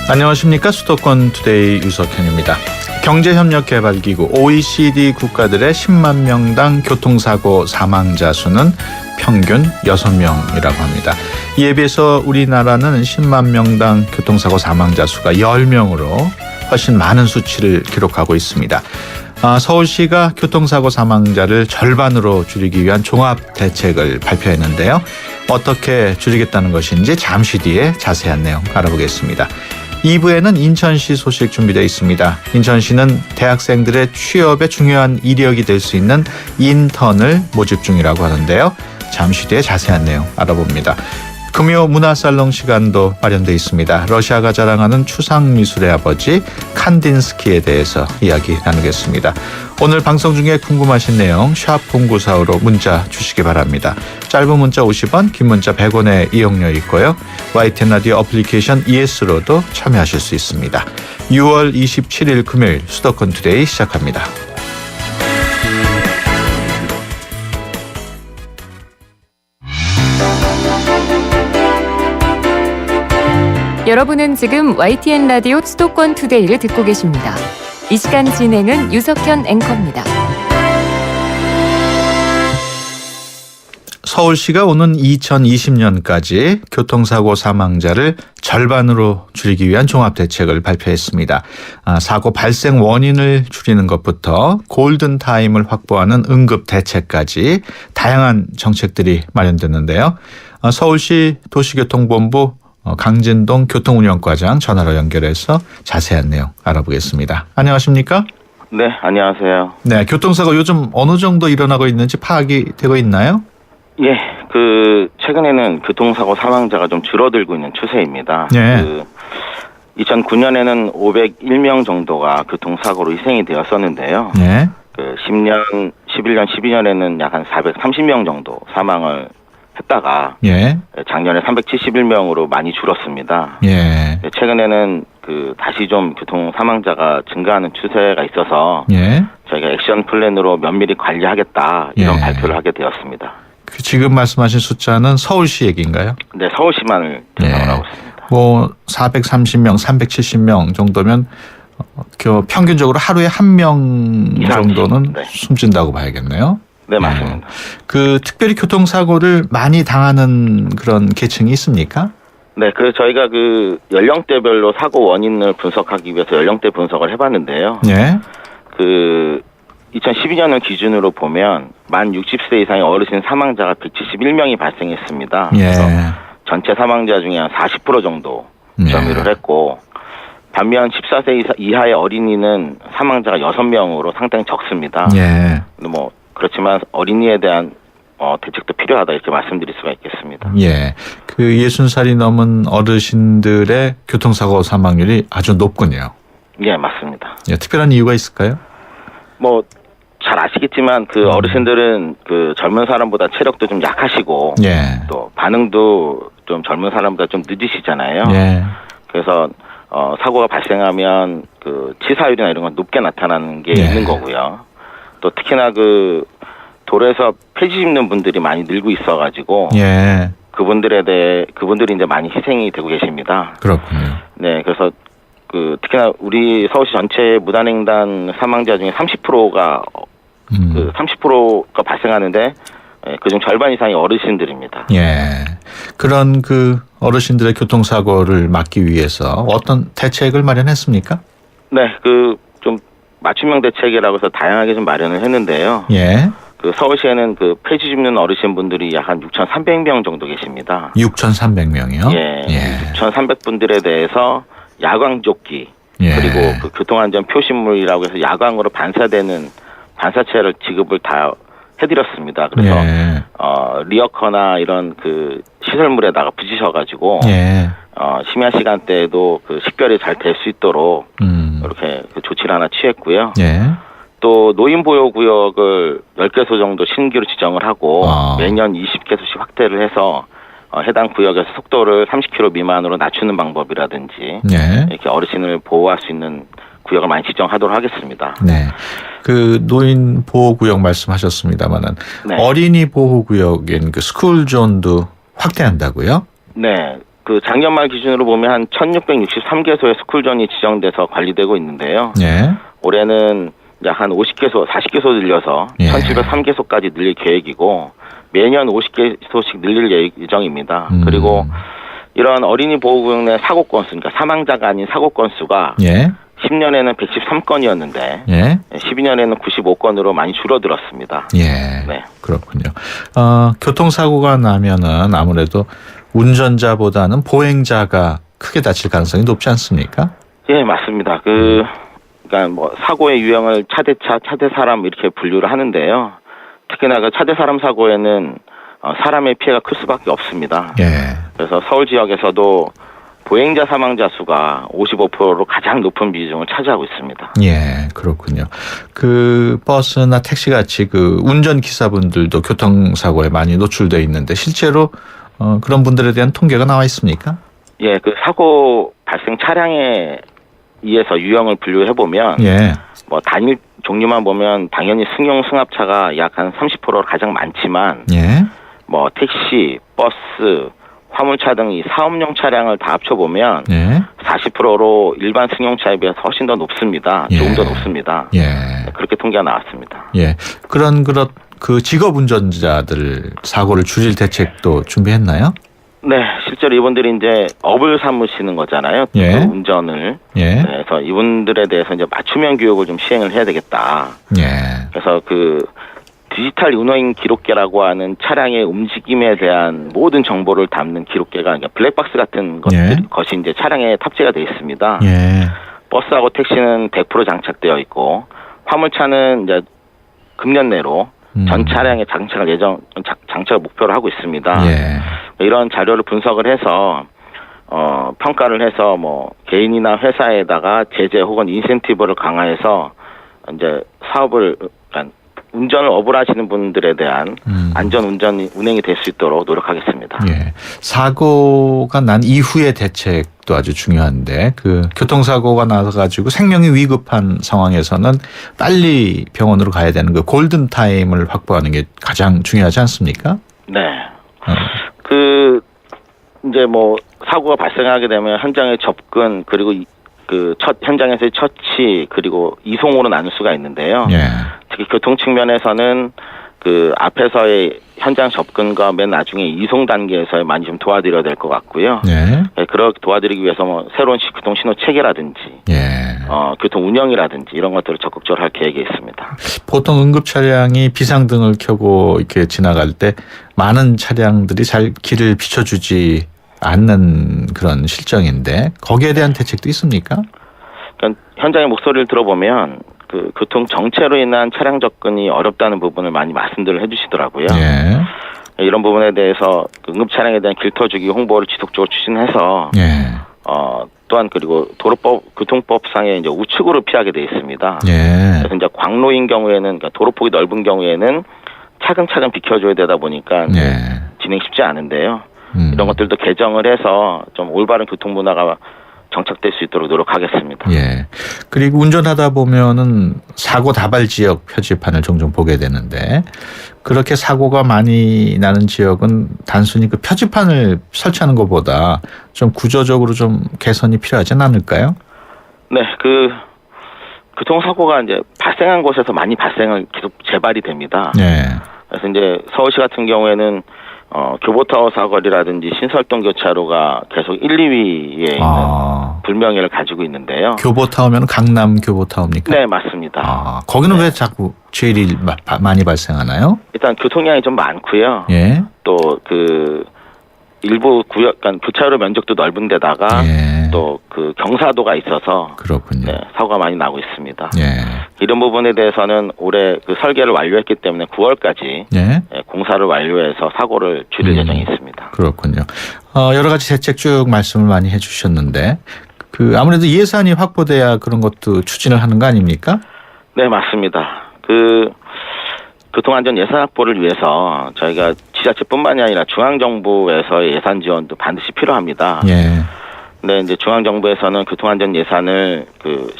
안녕하십니까. 수도권 투데이 유석현입니다. 경제협력개발기구 OECD 국가들의 10만 명당 교통사고 사망자 수는 평균 6명이라고 합니다. 이에 비해서 우리나라는 10만 명당 교통사고 사망자 수가 10명으로 훨씬 많은 수치를 기록하고 있습니다. 서울시가 교통사고 사망자를 절반으로 줄이기 위한 종합대책을 발표했는데요. 어떻게 줄이겠다는 것인지 잠시 뒤에 자세한 내용 알아보겠습니다. 2부에는 인천시 소식 준비되어 있습니다. 인천시는 대학생들의 취업에 중요한 이력이 될 수 있는 인턴을 모집 중이라고 하는데요. 잠시 뒤에 자세한 내용 알아봅니다. 금요 문화살롱 시간도 마련되어 있습니다. 러시아가 자랑하는 추상미술의 아버지 칸딘스키에 대해서 이야기 나누겠습니다. 오늘 방송 중에 궁금하신 내용 샵0945로 문자 주시기 바랍니다. 짧은 문자 50원, 긴 문자 100원의 이용료 있고요. YTN 라디오 어플리케이션 ES로도 참여하실 수 있습니다. 6월 27일 금요일 수도권 투데이 시작합니다. 여러분은 지금 YTN 라디오 수도권 투데이를 듣고 계십니다. 이 시간 진행은 유석현 앵커입니다. 서울시가 오는 2020년까지 교통사고 사망자를 절반으로 줄이기 위한 종합대책을 발표했습니다. 사고 발생 원인을 줄이는 것부터 골든타임을 확보하는 응급대책까지 다양한 정책들이 마련됐는데요. 서울시 도시교통본부 강진동 교통운영과장 전화로 연결해서 자세한 내용 알아보겠습니다. 안녕하십니까? 네, 안녕하세요. 네, 교통사고 요즘 어느 정도 일어나고 있는지 파악이 되고 있나요? 예, 최근에는 교통사고 사망자가 좀 줄어들고 있는 추세입니다. 네. 2009년에는 501명 정도가 교통사고로 희생이 되었었는데요. 네. 10년, 11년, 12년에는 약 한 430명 정도 사망을 했다가 예. 작년에 371명으로 많이 줄었습니다. 예. 최근에는 다시 좀 교통 사망자가 증가하는 추세가 있어서 예. 저희가 액션 플랜으로 면밀히 관리하겠다 이런 예. 발표를 하게 되었습니다. 지금 말씀하신 숫자는 서울시 얘기인가요? 네, 서울시만을 대상으로 하고 있습니다. 430명, 370명 정도면 평균적으로 하루에 한 명 정도는 네. 숨진다고 봐야겠네요. 네, 맞습니다. 특별히 교통사고를 많이 당하는 그런 계층이 있습니까? 네, 저희가 연령대별로 사고 원인을 분석하기 위해서 연령대 분석을 해봤는데요. 예. 2012년을 기준으로 보면 만 60세 이상의 어르신 사망자가 171명이 발생했습니다. 예. 전체 사망자 중에 한 40% 정도 점유를 했고, 반면 14세 이하의 어린이는 사망자가 6명으로 상당히 적습니다. 예. 그렇지만 어린이에 대한 대책도 필요하다 이렇게 말씀드릴 수가 있겠습니다. 예. 60살이 넘은 어르신들의 교통사고 사망률이 아주 높군요. 예, 맞습니다. 예, 특별한 이유가 있을까요? 잘 아시겠지만 어르신들은 젊은 사람보다 체력도 좀 약하시고 예. 또 반응도 좀 젊은 사람보다 좀 늦으시잖아요. 예. 그래서 사고가 발생하면 치사율이나 이런 건 높게 나타나는 게 예. 있는 거고요. 또 특히나 도로에서 폐지 짚는 분들이 많이 늘고 있어가지고 예. 그분들이 이제 많이 희생이 되고 계십니다. 그렇군요. 네, 그래서 특히나 우리 서울시 전체 무단횡단 사망자 중에 30%가 30%가 발생하는데 그중 절반 이상이 어르신들입니다. 예. 그런 어르신들의 교통사고를 막기 위해서 어떤 대책을 마련했습니까? 네, 좀 맞춤형 대책이라고 해서 다양하게 좀 마련을 했는데요. 예. 서울시에는 폐지 짚는 어르신분들이 약 한 6,300명 정도 계십니다. 6,300명이요? 예. 예. 6,300분들에 대해서 야광조끼 예. 그리고 교통안전 표시물이라고 해서 야광으로 반사되는 반사체를 지급을 다 해드렸습니다. 그래서 예. 리어커나 이런 시설물에다가 붙이셔가지고 예. 심야 시간대에도 식별이 잘 될 수 있도록 이렇게 조치를 하나 취했고요. 예. 또 노인보호구역을 10개소 정도 신규로 지정을 하고 매년 20개소씩 확대를 해서 해당 구역에서 속도를 30km 미만으로 낮추는 방법이라든지 예. 이렇게 어르신을 보호할 수 있는 구역을 많이 지정하도록 하겠습니다. 네. 노인 보호구역 말씀하셨습니다만은 네. 어린이 보호구역인 스쿨존도 확대한다고요? 네. 그 작년 말 기준으로 보면 한 1663개소의 스쿨존이 지정돼서 관리되고 있는데요. 예. 올해는 약 한 50개소, 40개소 늘려서 예. 1703개소까지 늘릴 계획이고 매년 50개소씩 늘릴 예정입니다. 그리고 이런 어린이 보호구역 내 사고 건수, 그러니까 사망자가 아닌 사고 건수가 예. 10년에는 113건이었는데 예. 12년에는 95건으로 많이 줄어들었습니다. 예. 네. 그렇군요. 교통사고가 나면은 아무래도 운전자보다는 보행자가 크게 다칠 가능성이 높지 않습니까? 예, 맞습니다. 그러니까 뭐 사고의 유형을 차대차, 차대사람 이렇게 분류를 하는데요. 특히나 그 차대사람 사고에는 사람의 피해가 클 수밖에 없습니다. 예. 그래서 서울 지역에서도 보행자 사망자 수가 55%로 가장 높은 비중을 차지하고 있습니다. 예, 그렇군요. 그 버스나 택시 같이 그 운전 기사분들도 교통사고에 많이 노출되어 있는데 실제로 그런 분들에 대한 통계가 나와 있습니까? 예, 그 사고 발생 차량에 의해서 유형을 분류해 보면 예. 뭐 단일 종류만 보면 당연히 승용 승합차가 약 한 30%로 가장 많지만 예. 뭐 택시, 버스, 화물차 등 이 사업용 차량을 다 합쳐보면 예. 40%로 일반 승용차에 비해서 훨씬 더 높습니다. 예. 조금 더 높습니다. 예. 그렇게 통계가 나왔습니다. 예. 그 직업 운전자들 사고를 줄일 대책도 준비했나요? 네, 실제로 이분들이 이제 업을 삼으시는 거잖아요. 예. 그 운전을. 예. 그래서 이분들에 대해서 이제 맞춤형 교육을 좀 시행을 해야 되겠다. 예. 그래서 그 디지털 운행 기록계라고 하는 차량의 움직임에 대한 모든 정보를 담는 기록계가 그러니까 블랙박스 같은 것이 이제 차량에 탑재가 되어 있습니다. 예. 버스하고 택시는 100% 장착되어 있고 화물차는 이제 금년 내로 전 차량에 장착을 목표로 하고 있습니다. 예. 이런 자료를 분석을 해서 평가를 해서 뭐 개인이나 회사에다가 제재 혹은 인센티브를 강화해서 이제 사업을 그러니까 운전을 업을 하시는 분들에 대한 안전 운행이 될 수 있도록 노력하겠습니다. 예. 사고가 난 이후의 대책도 아주 중요한데 그 교통사고가 나서 생명이 위급한 상황에서는 빨리 병원으로 가야 되는 그 골든 타임을 확보하는 게 가장 중요하지 않습니까? 네. 이제 뭐 사고가 발생하게 되면 현장의 접근 그리고 현장에서의 처치 그리고 이송으로 나눌 수가 있는데요. 예. 특히 교통 측면에서는 그 앞에서의 현장 접근과 맨 나중에 이송 단계에서 많이 좀 도와드려야 될 것 같고요. 예. 네, 그렇게 도와드리기 위해서 뭐 새로운 교통 신호 체계라든지, 예. 교통 운영이라든지 이런 것들을 적극적으로 할 계획이 있습니다. 보통 응급 차량이 비상등을 켜고 이렇게 지나갈 때 많은 차량들이 잘 길을 비춰주지 않는 그런 실정인데 거기에 대한 대책도 있습니까? 그러니까 현장의 목소리를 들어보면 그 교통 정체로 인한 차량 접근이 어렵다는 부분을 많이 말씀들을 해주시더라고요. 예. 이런 부분에 대해서 응급 차량에 대한 길터주기 홍보를 지속적으로 추진해서 예. 또한 그리고 교통법상에 이제 우측으로 피하게 돼 있습니다. 예. 그래서 이제 광로인 경우에는 그러니까 도로폭이 넓은 경우에는 차근차근 비켜줘야 되다 보니까 예. 진행 쉽지 않은데요. 이런 것들도 개정을 해서 좀 올바른 교통 문화가 정착될 수 있도록 노력하겠습니다. 예. 그리고 운전하다 보면은 사고 다발 지역 표지판을 종종 보게 되는데 그렇게 사고가 많이 나는 지역은 단순히 그 표지판을 설치하는 것보다 좀 구조적으로 좀 개선이 필요하진 않을까요? 네, 교통사고가 이제 발생한 곳에서 많이 계속 재발이 됩니다. 예. 그래서 이제 서울시 같은 경우에는 교보타워 사거리라든지 신설동 교차로가 계속 1, 2위에 있는 불명예를 가지고 있는데요. 교보타워면 강남 교보타워입니까? 네, 맞습니다. 거기는 왜 자꾸 제일이 많이 발생하나요? 일단 교통량이 좀 많고요. 예. 또 일부 구역, 그러니까 교차로 면적도 넓은 데다가 예. 또 경사도가 있어서 그렇군요. 네, 사고가 많이 나고 있습니다. 예. 이런 부분에 대해서는 올해 설계를 완료했기 때문에 9월까지 예. 공사를 완료해서 사고를 줄일 예정이 있습니다. 그렇군요. 여러 가지 대책 쭉 말씀을 많이 해주셨는데 아무래도 예산이 확보돼야 그런 것도 추진을 하는 거 아닙니까? 네, 맞습니다. 교통안전 예산 확보를 위해서 저희가 지자체뿐만이 아니라 중앙정부에서의 예산 지원도 반드시 필요합니다. 예. 근데 이제 중앙정부에서는 교통안전 예산을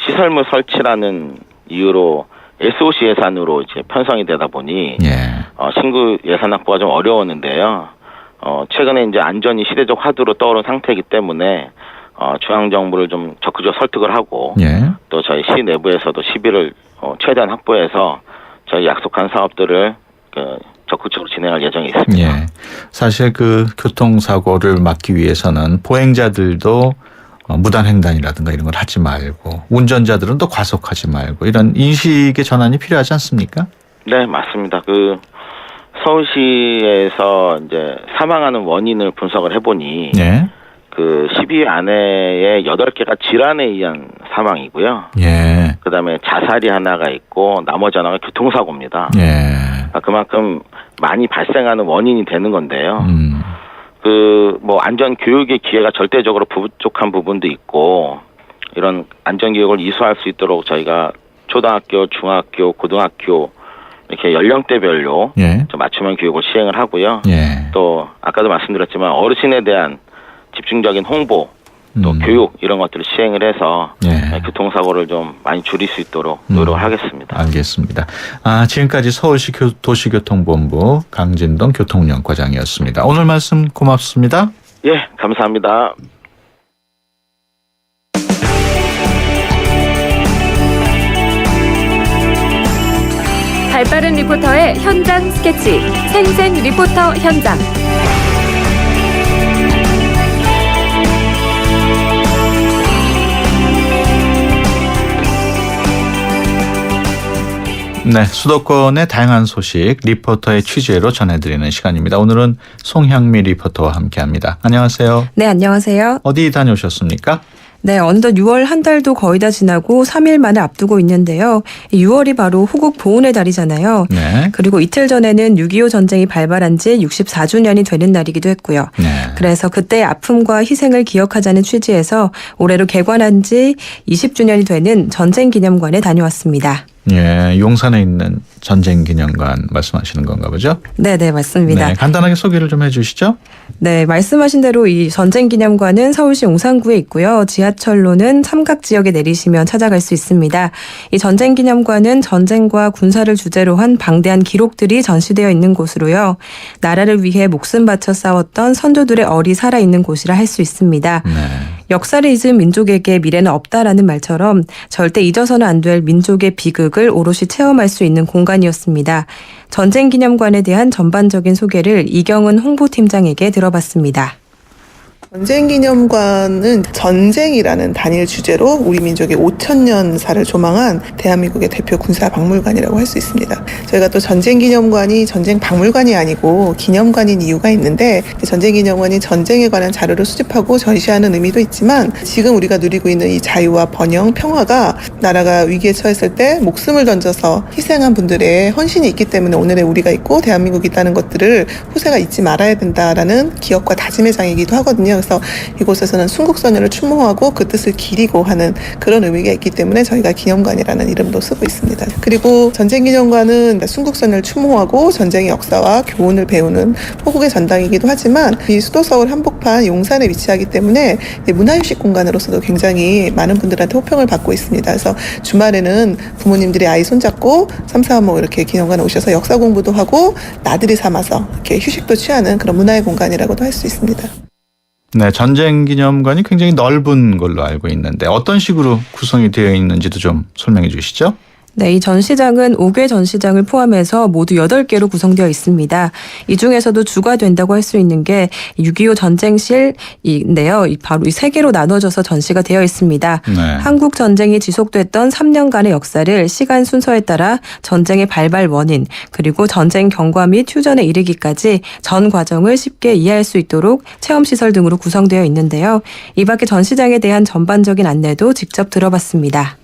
시설물 설치라는 이유로 SOC 예산으로 이제 편성이 되다 보니 예. 신규 예산 확보가 좀 어려웠는데요. 최근에 이제 안전이 시대적 화두로 떠오른 상태이기 때문에 중앙정부를 좀 적극적으로 설득을 하고 예. 또 저희 시 내부에서도 시비를 최대한 확보해서 저희 약속한 사업들을 적극적으로 진행할 예정이 있습니다. 예. 사실 그 교통사고를 막기 위해서는 보행자들도 무단횡단이라든가 이런 걸 하지 말고 운전자들은 또 과속하지 말고 이런 인식의 전환이 필요하지 않습니까? 네, 맞습니다. 서울시에서 이제 사망하는 원인을 분석을 해보니 예. 12위 안에의 8개가 질환에 의한 사망이고요. 예. 그다음에 자살이 하나가 있고 나머지 하나가 교통사고입니다. 예. 그만큼 많이 발생하는 원인이 되는 건데요. 안전 교육의 기회가 절대적으로 부족한 부분도 있고 이런 안전 교육을 이수할 수 있도록 저희가 초등학교, 중학교, 고등학교 이렇게 연령대별로 예. 맞춤형 교육을 시행을 하고요. 예. 또 아까도 말씀드렸지만 어르신에 대한 집중적인 홍보, 또 교육 이런 것들을 시행을 해서 예. 교통사고를 좀 많이 줄일 수 있도록 노력을 하겠습니다. 알겠습니다. 지금까지 서울시 도시교통본부 강진동 교통연과장이었습니다. 오늘 말씀 고맙습니다. 예, 감사합니다. 발빠른 리포터의 현장 스케치, 생생 리포터 현장. 네, 수도권의 다양한 소식 리포터의 취재로 전해드리는 시간입니다. 오늘은 송향미 리포터와 함께합니다. 안녕하세요. 네, 안녕하세요. 어디 다녀오셨습니까? 네, 어느덧 6월 한 달도 거의 다 지나고 3일 만에 앞두고 있는데요. 6월이 바로 호국 보훈의 달이잖아요. 네. 그리고 이틀 전에는 6.25 전쟁이 발발한 지 64주년이 되는 날이기도 했고요. 네. 그래서 그때의 아픔과 희생을 기억하자는 취지에서 올해로 개관한 지 20주년이 되는 전쟁기념관에 다녀왔습니다. 예, 용산에 있는 전쟁기념관 말씀하시는 건가 보죠? 네, 맞습니다. 네, 간단하게 소개를 좀 해주시죠. 네, 말씀하신 대로 이 전쟁기념관은 서울시 용산구에 있고요. 지하철로는 삼각 지역에 내리시면 찾아갈 수 있습니다. 이 전쟁기념관은 전쟁과 군사를 주제로 한 방대한 기록들이 전시되어 있는 곳으로요. 나라를 위해 목숨 바쳐 싸웠던 선조들의 얼이 살아있는 곳이라 할 수 있습니다. 네. 역사를 잊은 민족에게 미래는 없다라는 말처럼 절대 잊어서는 안 될 민족의 비극을 오롯이 체험할 수 있는 공간이었습니다. 전쟁기념관에 대한 전반적인 소개를 이경은 홍보팀장에게 들어봤습니다. 전쟁기념관은 전쟁이라는 단일 주제로 우리 민족의 5,000년사를 조망한 대한민국의 대표 군사박물관이라고 할 수 있습니다. 저희가 또 전쟁기념관이 전쟁박물관이 아니고 기념관인 이유가 있는데 전쟁기념관이 전쟁에 관한 자료를 수집하고 전시하는 의미도 있지만 지금 우리가 누리고 있는 이 자유와 번영, 평화가 나라가 위기에 처했을 때 목숨을 던져서 희생한 분들의 헌신이 있기 때문에 오늘의 우리가 있고 대한민국이 있다는 것들을 후세가 잊지 말아야 된다라는 기억과 다짐의 장이기도 하거든요. 그래서 이곳에서는 순국선열을 추모하고 그 뜻을 기리고 하는 그런 의미가 있기 때문에 저희가 기념관이라는 이름도 쓰고 있습니다. 그리고 전쟁기념관은 순국선열을 추모하고 전쟁의 역사와 교훈을 배우는 호국의 전당이기도 하지만 이 수도 서울 한복판 용산에 위치하기 때문에 문화유식 공간으로서도 굉장히 많은 분들한테 호평을 받고 있습니다. 그래서 주말에는 부모님들이 아이 손잡고 3, 4모 이렇게 기념관에 오셔서 역사 공부도 하고 나들이 삼아서 이렇게 휴식도 취하는 그런 문화의 공간이라고도 할 수 있습니다. 네, 전쟁기념관이 굉장히 넓은 걸로 알고 있는데 어떤 식으로 구성이 되어 있는지도 좀 설명해 주시죠. 네, 이 전시장은 5개 전시장을 포함해서 모두 8개로 구성되어 있습니다. 이 중에서도 주가 된다고 할 수 있는 게 6.25 전쟁실인데요. 바로 이 3개로 나눠져서 전시가 되어 있습니다. 네. 한국 전쟁이 지속됐던 3년간의 역사를 시간 순서에 따라 전쟁의 발발 원인, 그리고 전쟁 경과 및 휴전에 이르기까지 전 과정을 쉽게 이해할 수 있도록 체험시설 등으로 구성되어 있는데요. 이 밖에 전시장에 대한 전반적인 안내도 직접 들어봤습니다.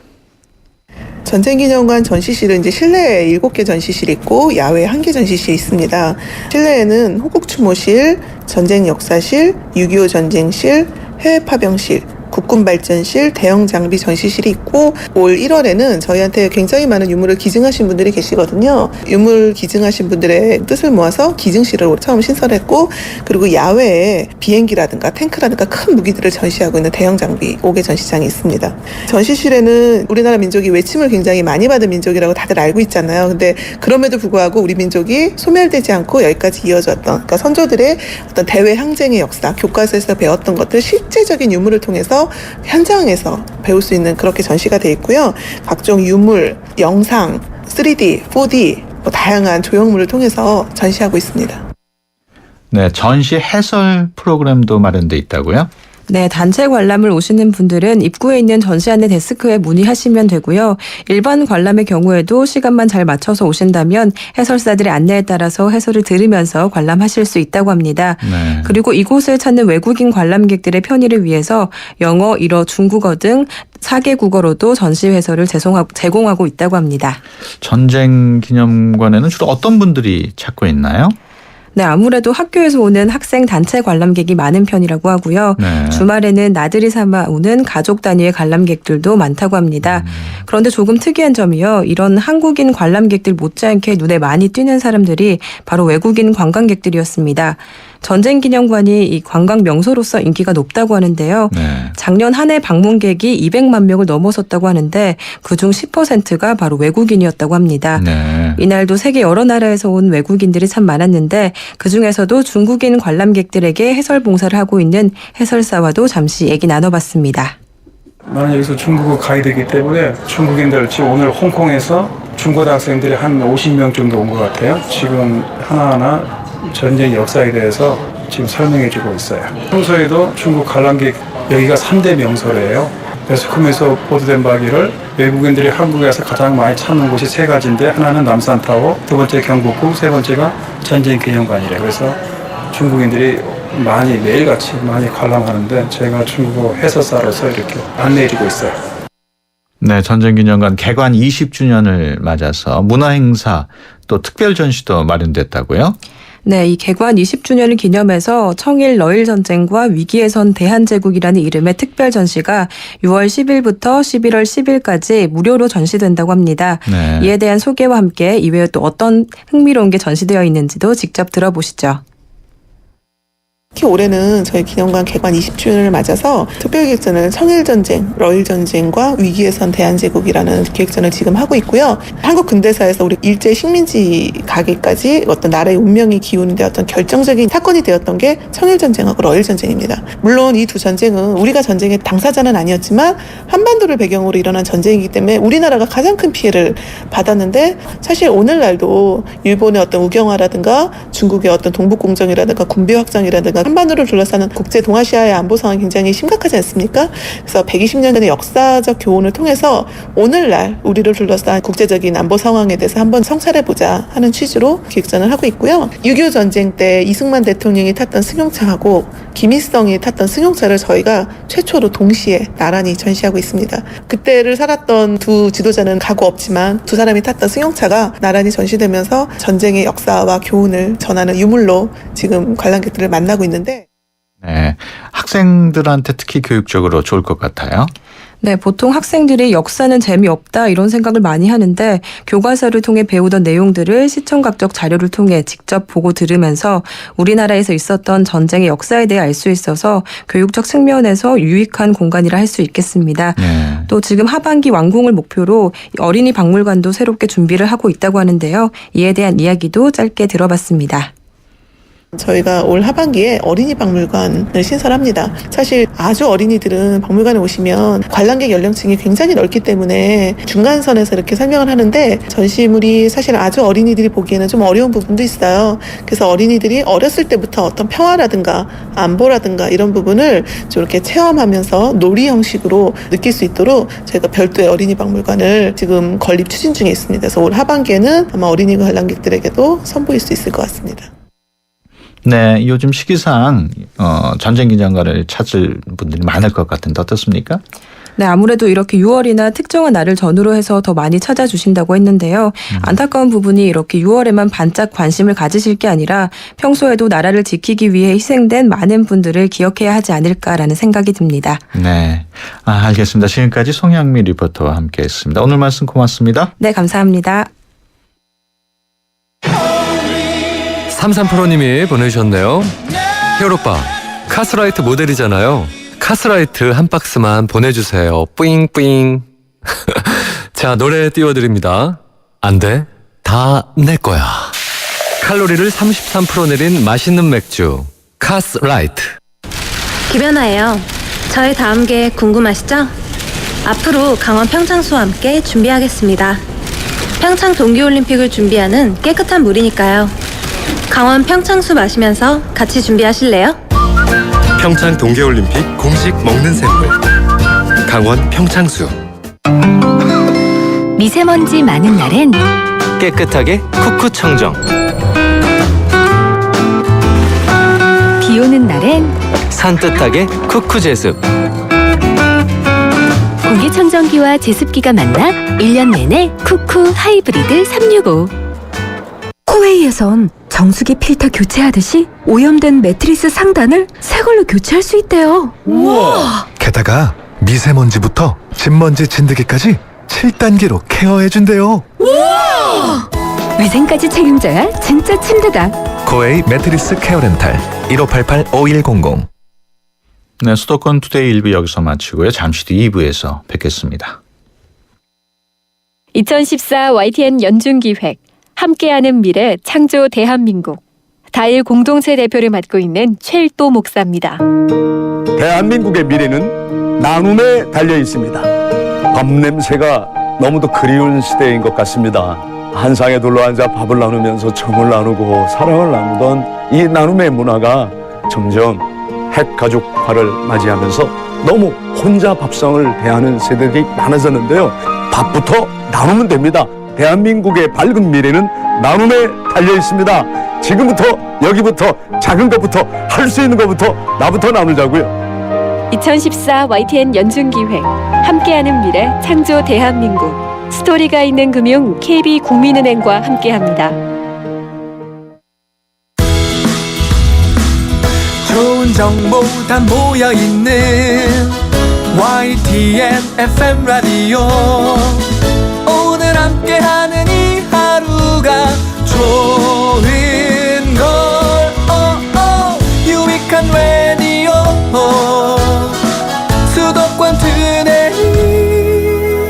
전쟁기념관 전시실은 이제 실내에 7개 전시실이 있고 야외에 1개 전시실이 있습니다. 실내에는 호국추모실, 전쟁역사실, 6.25 전쟁실, 해외파병실, 국군 발전실, 대형 장비 전시실이 있고 올 1월에는 저희한테 굉장히 많은 유물을 기증하신 분들이 계시거든요. 유물 기증하신 분들의 뜻을 모아서 기증실을 처음 신설했고 그리고 야외에 비행기라든가 탱크라든가 큰 무기들을 전시하고 있는 대형 장비 5개 전시장이 있습니다. 전시실에는 우리나라 민족이 외침을 굉장히 많이 받은 민족이라고 다들 알고 있잖아요. 근데 그럼에도 불구하고 우리 민족이 소멸되지 않고 여기까지 이어졌던 그러니까 선조들의 어떤 대외 항쟁의 역사, 교과서에서 배웠던 것들 실제적인 유물을 통해서 현장에서 배울 수 있는 그렇게 전시가 돼 있고요. 각종 유물, 영상, 3D, 4D 다양한 조형물을 통해서 전시하고 있습니다. 네, 전시 해설 프로그램도 마련돼 있다고요? 네, 단체 관람을 오시는 분들은 입구에 있는 전시 안내 데스크에 문의하시면 되고요. 일반 관람의 경우에도 시간만 잘 맞춰서 오신다면 해설사들의 안내에 따라서 해설을 들으면서 관람하실 수 있다고 합니다. 네. 그리고 이곳을 찾는 외국인 관람객들의 편의를 위해서 영어, 일어, 중국어 등 4개 국어로도 전시 해설을 제공하고 있다고 합니다. 전쟁 기념관에는 주로 어떤 분들이 찾고 있나요? 네, 아무래도 학교에서 오는 학생 단체 관람객이 많은 편이라고 하고요. 네. 주말에는 나들이 삼아 오는 가족 단위의 관람객들도 많다고 합니다. 그런데 조금 특이한 점이요. 이런 한국인 관람객들 못지않게 눈에 많이 띄는 사람들이 바로 외국인 관광객들이었습니다. 전쟁기념관이 이 관광 명소로서 인기가 높다고 하는데요. 네. 작년 한 해 방문객이 200만 명을 넘어섰다고 하는데 그중 10%가 바로 외국인이었다고 합니다. 네. 이날도 세계 여러 나라에서 온 외국인들이 참 많았는데 그중에서도 중국인 관람객들에게 해설 봉사를 하고 있는 해설사와도 잠시 얘기 나눠봤습니다. 나는 여기서 중국어 가이드이기 때문에 중국인들 지금 오늘 홍콩에서 중고등학생들이 한 50명 정도 온 것 같아요. 지금 하나하나 전쟁 역사에 대해서 지금 설명해주고 있어요. 평소에도 중국 관람객 여기가 3대 명소래요. 매스컴에서 보도된 바기를 외국인들이 한국에 와서 가장 많이 찾는 곳이 3가지인데 하나는 남산타워, 두 번째 경복궁, 세 번째가 전쟁기념관이래요. 그래서 중국인들이 매일같이 많이 관람하는데 제가 중국어 해설사로서 이렇게 안내해주고 있어요. 네, 전쟁기념관 개관 20주년을 맞아서 문화행사 또 특별 전시도 마련됐다고요? 네, 이 개관 20주년을 기념해서 청일 러일 전쟁과 위기의 선 대한제국이라는 이름의 특별 전시가 6월 10일부터 11월 10일까지 무료로 전시된다고 합니다. 네. 이에 대한 소개와 함께 이외에 또 어떤 흥미로운 게 전시되어 있는지도 직접 들어보시죠. 특히 올해는 저희 기념관 개관 20주년을 맞아서 특별기획전을 청일전쟁, 러일전쟁과 위기의 선 대한제국이라는 기획전을 지금 하고 있고요. 한국 근대사에서 우리 일제 식민지 가기까지 어떤 나라의 운명이 기우는데 어떤 결정적인 사건이 되었던 게 청일전쟁하고 러일전쟁입니다. 물론 이 두 전쟁은 우리가 전쟁의 당사자는 아니었지만 한반도를 배경으로 일어난 전쟁이기 때문에 우리나라가 가장 큰 피해를 받았는데 사실 오늘날도 일본의 어떤 우경화라든가 중국의 어떤 동북공정이라든가 군비 확장이라든가 한반도를 둘러싸는 국제 동아시아의 안보 상황이 굉장히 심각하지 않습니까? 그래서 120년 전의 역사적 교훈을 통해서 오늘날 우리를 둘러싼 국제적인 안보 상황에 대해서 한번 성찰해보자 하는 취지로 기획전을 하고 있고요. 6.25 전쟁 때 이승만 대통령이 탔던 승용차하고 김일성이 탔던 승용차를 저희가 최초로 동시에 나란히 전시하고 있습니다. 그때를 살았던 두 지도자는 가고 없지만 두 사람이 탔던 승용차가 나란히 전시되면서 전쟁의 역사와 교훈을 전하는 유물로 지금 관람객들을 만나고 있는데 네, 학생들한테 특히 교육적으로 좋을 것 같아요. 네, 보통 학생들이 역사는 재미없다 이런 생각을 많이 하는데 교과서를 통해 배우던 내용들을 시청각적 자료를 통해 직접 보고 들으면서 우리나라에서 있었던 전쟁의 역사에 대해 알 수 있어서 교육적 측면에서 유익한 공간이라 할 수 있겠습니다. 네. 또 지금 하반기 완공을 목표로 어린이 박물관도 새롭게 준비를 하고 있다고 하는데요. 이에 대한 이야기도 짧게 들어봤습니다. 저희가 올 하반기에 어린이 박물관을 신설합니다. 사실 아주 어린이들은 박물관에 오시면 관람객 연령층이 굉장히 넓기 때문에 중간선에서 이렇게 설명을 하는데 전시물이 사실 아주 어린이들이 보기에는 좀 어려운 부분도 있어요. 그래서 어린이들이 어렸을 때부터 어떤 평화라든가 안보라든가 이런 부분을 좀 이렇게 체험하면서 놀이 형식으로 느낄 수 있도록 저희가 별도의 어린이 박물관을 지금 건립 추진 중에 있습니다. 그래서 올 하반기에는 아마 어린이 관람객들에게도 선보일 수 있을 것 같습니다. 네, 요즘 시기상 전쟁기념관을 찾을 분들이 많을 것 같은데 어떻습니까? 네, 아무래도 이렇게 6월이나 특정한 날을 전후로 해서 더 많이 찾아주신다고 했는데요. 안타까운 부분이 이렇게 6월에만 반짝 관심을 가지실 게 아니라 평소에도 나라를 지키기 위해 희생된 많은 분들을 기억해야 하지 않을까라는 생각이 듭니다. 네, 알겠습니다. 지금까지 송양미 리포터와 함께했습니다. 오늘 말씀 고맙습니다. 네, 감사합니다. 3385님이 보내주셨네요. 히어로빠, 카스라이트 모델이잖아요. 카스라이트 한 박스만 보내주세요. 뿌잉뿌잉. 자, 노래 띄워드립니다. 안 돼, 다 내 거야. 칼로리를 33% 내린 맛있는 맥주 카스라이트. 김연아예요. 저의 다음 계획 궁금하시죠? 앞으로 강원 평창수와 함께 준비하겠습니다. 평창 동계올림픽을 준비하는 깨끗한 물이니까요. 강원 평창수 마시면서 같이 준비하실래요? 평창 동계올림픽 공식 먹는 샘물 강원 평창수. 미세먼지 많은 날엔 깨끗하게 쿠쿠 청정, 비 오는 날엔 산뜻하게 쿠쿠 제습. 공기청정기와 제습기가 만나 1년 내내 쿠쿠 하이브리드 365. 코웨이에선 정수기 필터 교체하듯이 오염된 매트리스 상단을 새 걸로 교체할 수 있대요. 우와! 게다가 미세먼지부터 진먼지 진드기까지 7단계로 케어해준대요. 우와! 위생까지 책임져야 진짜 침대다. 코웨이 매트리스 케어 렌탈 1588-5100. 네, 수도권 투데이 1부 여기서 마치고요. 잠시 뒤 2부에서 뵙겠습니다. 2014 YTN 연중기획 함께하는 미래 창조 대한민국. 다일 공동체 대표를 맡고 있는 최일도 목사입니다. 대한민국의 미래는 나눔에 달려 있습니다. 밥 냄새가 너무도 그리운 시대인 것 같습니다. 한 상에 둘러앉아 밥을 나누면서 정을 나누고 사랑을 나누던 이 나눔의 문화가 점점 핵가족화를 맞이하면서 너무 혼자 밥상을 대하는 세대들이 많아졌는데요. 밥부터 나누면 됩니다. 대한민국의 밝은 미래는 나눔에 달려 있습니다. 지금부터 여기부터 작은 것부터 할 수 있는 것부터 나부터 나누자고요. 2014 YTN 연중기획 함께하는 미래 창조 대한민국. 스토리가 있는 금융 KB국민은행과 함께합니다. 좋은 정보 다 모여있는 YTN FM 라디오. 오늘 함께하는 이 하루가 좋은 걸 유익한 라디오 수도권 투데이.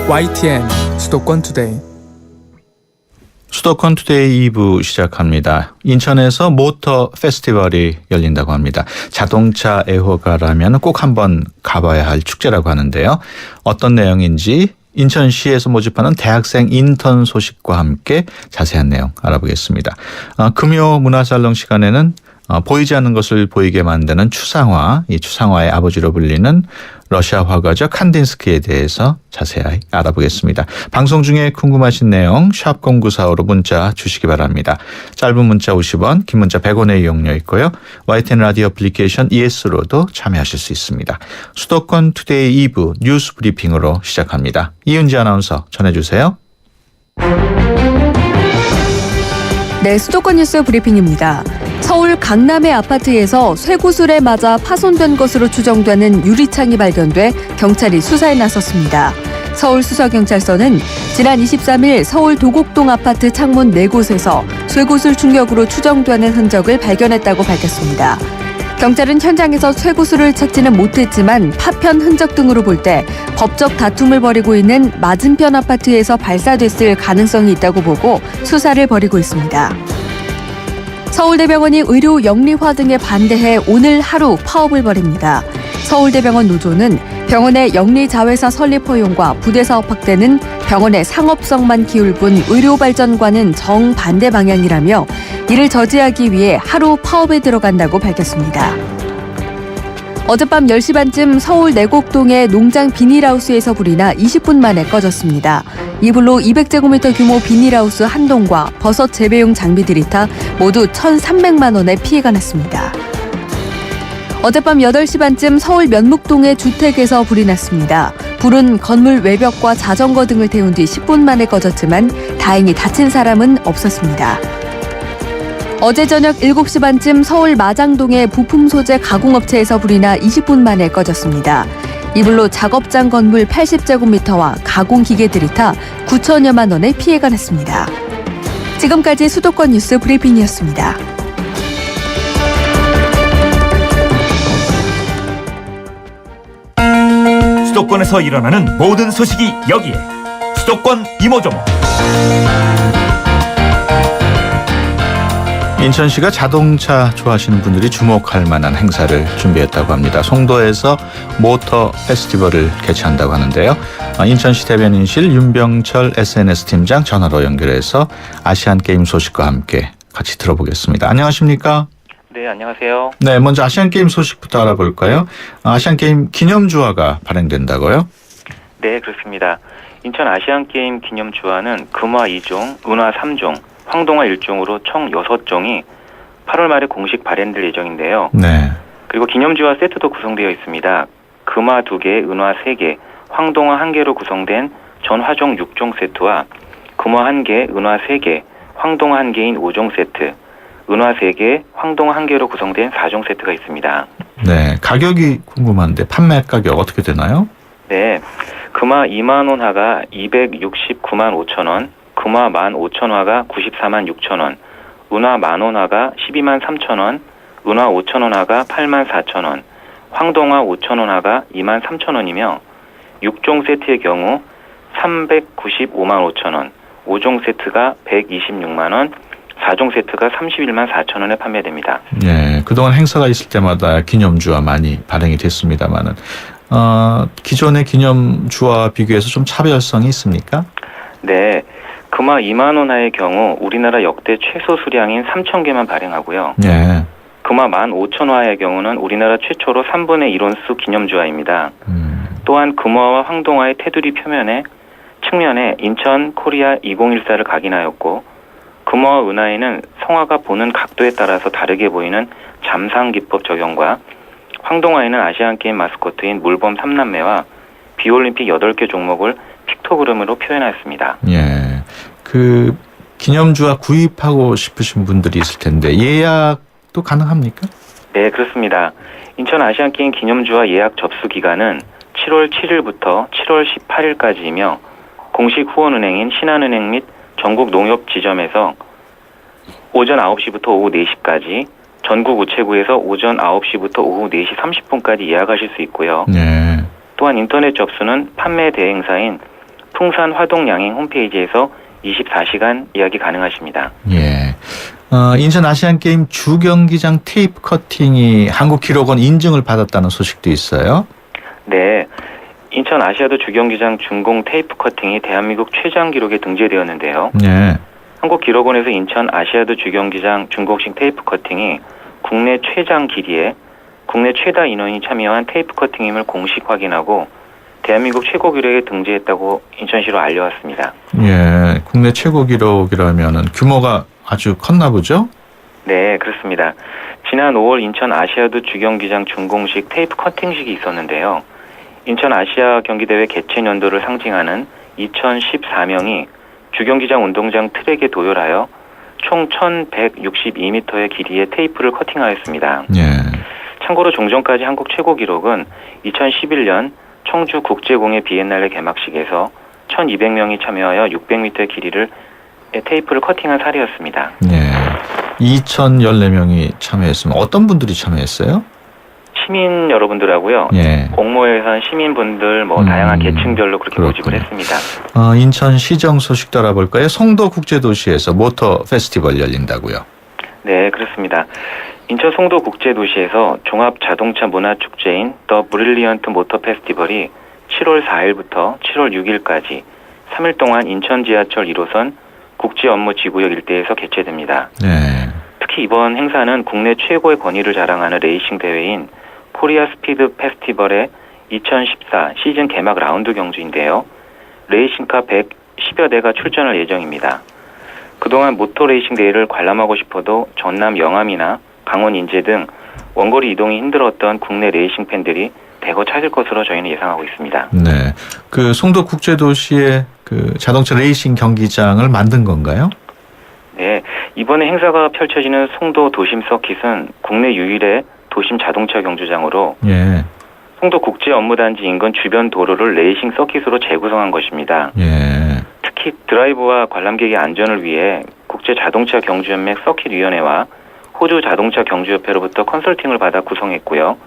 YTN 수도권 투데이. 수도권 투데이 2부 시작합니다. 인천에서 모터 페스티벌이 열린다고 합니다. 자동차 애호가라면 꼭 한번 가봐야 할 축제라고 하는데요. 어떤 내용인지 인천시에서 모집하는 대학생 인턴 소식과 함께 자세한 내용 알아보겠습니다. 금요 문화살롱 시간에는 보이지 않는 것을 보이게 만드는 추상화, 이 추상화의 아버지로 불리는 러시아 화가죠. 칸딘스키에 대해서 자세히 알아보겠습니다. 방송 중에 궁금하신 내용 샵 0945로 문자 주시기 바랍니다. 짧은 문자 50원, 긴 문자 100원의 이용료 있고요. YTN 라디오 애플리케이션 ES로도 참여하실 수 있습니다. 수도권 투데이 2부 뉴스 브리핑으로 시작합니다. 이은지 아나운서 전해주세요. 네, 수도권 뉴스 브리핑입니다. 서울 강남의 아파트에서 쇠구슬에 맞아 파손된 것으로 추정되는 유리창이 발견돼 경찰이 수사에 나섰습니다. 서울수서경찰서는 지난 23일 서울 도곡동 아파트 창문 4곳에서 쇠구슬 충격으로 추정되는 흔적을 발견했다고 밝혔습니다. 경찰은 현장에서 쇠구슬을 찾지는 못했지만 파편 흔적 등으로 볼 때 법적 다툼을 벌이고 있는 맞은편 아파트에서 발사됐을 가능성이 있다고 보고 수사를 벌이고 있습니다. 서울대병원이 의료 영리화 등에 반대해 오늘 하루 파업을 벌입니다. 서울대병원 노조는 병원의 영리자회사 설립 허용과 부대사업 확대는 병원의 상업성만 기울 뿐 의료 발전과는 정반대 방향이라며 이를 저지하기 위해 하루 파업에 들어간다고 밝혔습니다. 어젯밤 10시 반쯤 서울 내곡동의 농장 비닐하우스에서 불이 나 20분 만에 꺼졌습니다. 이 불로 200제곱미터 규모 비닐하우스 한 동과 버섯 재배용 장비들이 타 모두 1,300만 원의 피해가 났습니다. 어젯밤 8시 반쯤 서울 면목동의 주택에서 불이 났습니다. 불은 건물 외벽과 자전거 등을 태운 뒤 10분 만에 꺼졌지만 다행히 다친 사람은 없었습니다. 어제 저녁 7시 반쯤 서울 마장동의 부품 소재 가공업체에서 불이 나 20분 만에 꺼졌습니다. 이 불로 작업장 건물 80제곱미터와 가공기계들이 타 9천여만 원의 피해가 났습니다. 지금까지 수도권 뉴스 브리핑이었습니다. 수도권에서 일어나는 모든 소식이 여기에 수도권 이모저모. 인천시가 자동차 좋아하시는 분들이 주목할 만한 행사를 준비했다고 합니다. 송도에서 모터 페스티벌을 개최한다고 하는데요. 인천시 대변인실 윤병철 SNS 팀장 전화로 연결해서 아시안게임 소식과 함께 같이 들어보겠습니다. 안녕하십니까? 네, 안녕하세요. 네, 먼저 아시안게임 소식부터 알아볼까요? 아시안게임 기념주화가 발행된다고요? 네, 그렇습니다. 인천 아시안게임 기념주화는 금화 2종, 은화 3종, 황동화 1종으로 총 6종이 8월 말에 공식 발행될 예정인데요. 네. 그리고 기념주화 세트도 구성되어 있습니다. 금화 2개, 은화 3개, 황동화 1개로 구성된 전화종 6종 세트와 금화 1개, 은화 3개, 황동화 1개인 5종 세트, 은화 3개, 황동화 1개로 구성된 4종 세트가 있습니다. 네, 가격이 궁금한데 판매 가격 어떻게 되나요? 네, 금화 2만 원화가 269만 5천 원, 금화 15,000화가 94만 6천 원, 은화 10,000화가 12만 3천 원, 은화 5,000원화가 8만 4천 원, 황동화 5,000원화가 2만 3천 원이며 6종 세트의 경우 395만 5천 원, 5종 세트가 126만 원, 4종 세트가 31만 4천 원에 판매됩니다. 네, 그동안 행사가 있을 때마다 기념주화 많이 발행이 됐습니다만은 기존의 기념주화와 비교해서 좀 차별성이 있습니까? 네, 금화 2만 원화의 경우 우리나라 역대 최소 수량인 3,000개만 발행하고요. 네. 금화 15,000화의 경우는 우리나라 최초로 3분의 1온수 기념주화입니다. 또한 금화와 황동화의 테두리 측면에 인천 코리아 2014를 각인하였고, 금화와 은하에는 성화가 보는 각도에 따라서 다르게 보이는 잠상기법 적용과 황동화에는 아시안게임 마스코트인 물범 3남매와 비올림픽 8개 종목을 픽토그램으로 표현하였습니다. 예. 그 기념주화 구입하고 싶으신 분들이 있을 텐데 예약도 가능합니까? 네, 그렇습니다. 인천 아시안게임 기념주화 예약 접수 기간은 7월 7일부터 7월 18일까지이며 공식 후원은행인 신한은행 및 전국 농협지점에서 오전 9시부터 오후 4시까지, 전국 우체국에서 오전 9시부터 오후 4시 30분까지 예약하실 수 있고요. 네. 또한 인터넷 접수는 판매 대행사인 풍산 화동양행 홈페이지에서 24시간 예약이 가능하십니다. 예. 인천 아시안게임 주경기장 테이프 커팅이 한국기록원 인증을 받았다는 소식도 있어요. 네. 인천 아시아드 주경기장 준공 테이프 커팅이 대한민국 최장 기록에 등재되었는데요. 네. 한국기록원에서 인천 아시아드 주경기장 준공식 테이프 커팅이 국내 최장 길이에 국내 최다 인원이 참여한 테이프 커팅임을 공식 확인하고 대한민국 최고 기록에 등재했다고 인천시로 알려왔습니다. 예, 국내 최고 기록이라면은 규모가 아주 컸나 보죠? 네, 그렇습니다. 지난 5월 인천 아시아드 주경기장 준공식 테이프 커팅식이 있었는데요. 인천 아시아 경기대회 개최 연도를 상징하는 2,014명이 주경기장 운동장 트랙에 도열하여 총 1,162m의 길이의 테이프를 커팅하였습니다. 예. 참고로 종전까지 한국 최고 기록은 2011년 청주 국제공예 비엔날레 개막식에서 1,200명이 참여하여 600m의 길이를 테이프를 커팅한 사례였습니다. 예. 2,014명이 참여했으면 어떤 분들이 참여했어요? 시민 여러분들하고요. 예. 공모에서 한 시민분들 다양한 계층별로 그렇게 모집을 했습니다. 인천시정 소식도 알아볼까요? 송도국제도시에서 모터 페스티벌 열린다고요. 네, 그렇습니다. 인천 송도국제도시에서 종합자동차 문화축제인 더 브릴리언트 모터 페스티벌이 7월 4일부터 7월 6일까지 3일 동안 인천 지하철 1호선 국제업무지구역 일대에서 개최됩니다. 네. 특히 이번 행사는 국내 최고의 권위를 자랑하는 레이싱 대회인 코리아 스피드 페스티벌의 2014 시즌 개막 라운드 경주인데요. 레이싱카 110여 대가 출전할 예정입니다. 그동안 모터레이싱 대회를 관람하고 싶어도 전남 영암이나 강원 인제 등 원거리 이동이 힘들었던 국내 레이싱 팬들이 대거 찾을 것으로 저희는 예상하고 있습니다. 네. 그 송도 국제도시에 그 자동차 레이싱 경기장을 만든 건가요? 네, 이번에 행사가 펼쳐지는 송도 도심 서킷은 국내 유일의 도심 자동차 경주장으로 예. 송도 국제 업무단지 인근 주변 도로를 레이싱 서킷으로 재구성한 것입니다. 예. 특히 드라이버와 관람객의 안전을 위해 국제 자동차 경주연맹 서킷위원회와 호주 자동차 경주협회로부터 컨설팅을 받아 구성했고요.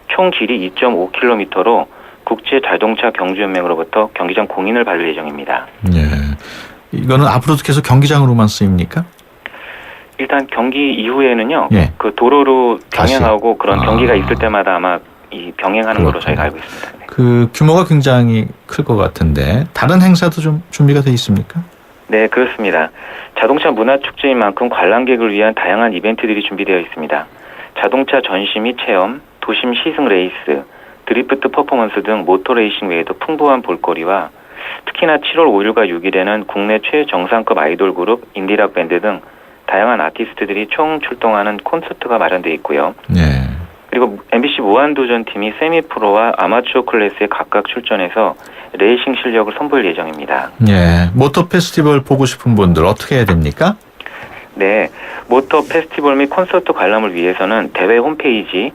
총 길이 2.5km로 국제 자동차 경주연맹으로부터 경기장 공인을 받을 예정입니다. 예. 이거는 앞으로도 계속 경기장으로만 쓰입니까? 일단 경기 이후에는요. 예. 그 도로로 병행하고 그런 아. 경기가 있을 때마다 아마 이 병행하는 그렇군요. 걸로 저희가 알고 있습니다. 네. 그 규모가 굉장히 클 것 같은데 다른 행사도 좀 준비가 돼 있습니까? 네, 그렇습니다. 자동차 문화 축제인 만큼 관람객을 위한 다양한 이벤트들이 준비되어 있습니다. 자동차 전시 및 체험, 도심 시승 레이스, 드리프트 퍼포먼스 등 모터 레이싱 외에도 풍부한 볼거리와 특히나 7월 5일과 6일에는 국내 최정상급 아이돌 그룹, 인디락 밴드 등 다양한 아티스트들이 총 출동하는 콘서트가 마련되어 있고요. 네. 그리고 MBC 무한도전팀이 세미프로와 아마추어 클래스에 각각 출전해서 레이싱 실력을 선보일 예정입니다. 예. 모터 페스티벌 보고 싶은 분들 어떻게 해야 됩니까? 네, 모터 페스티벌 및 콘서트 관람을 위해서는 대회 홈페이지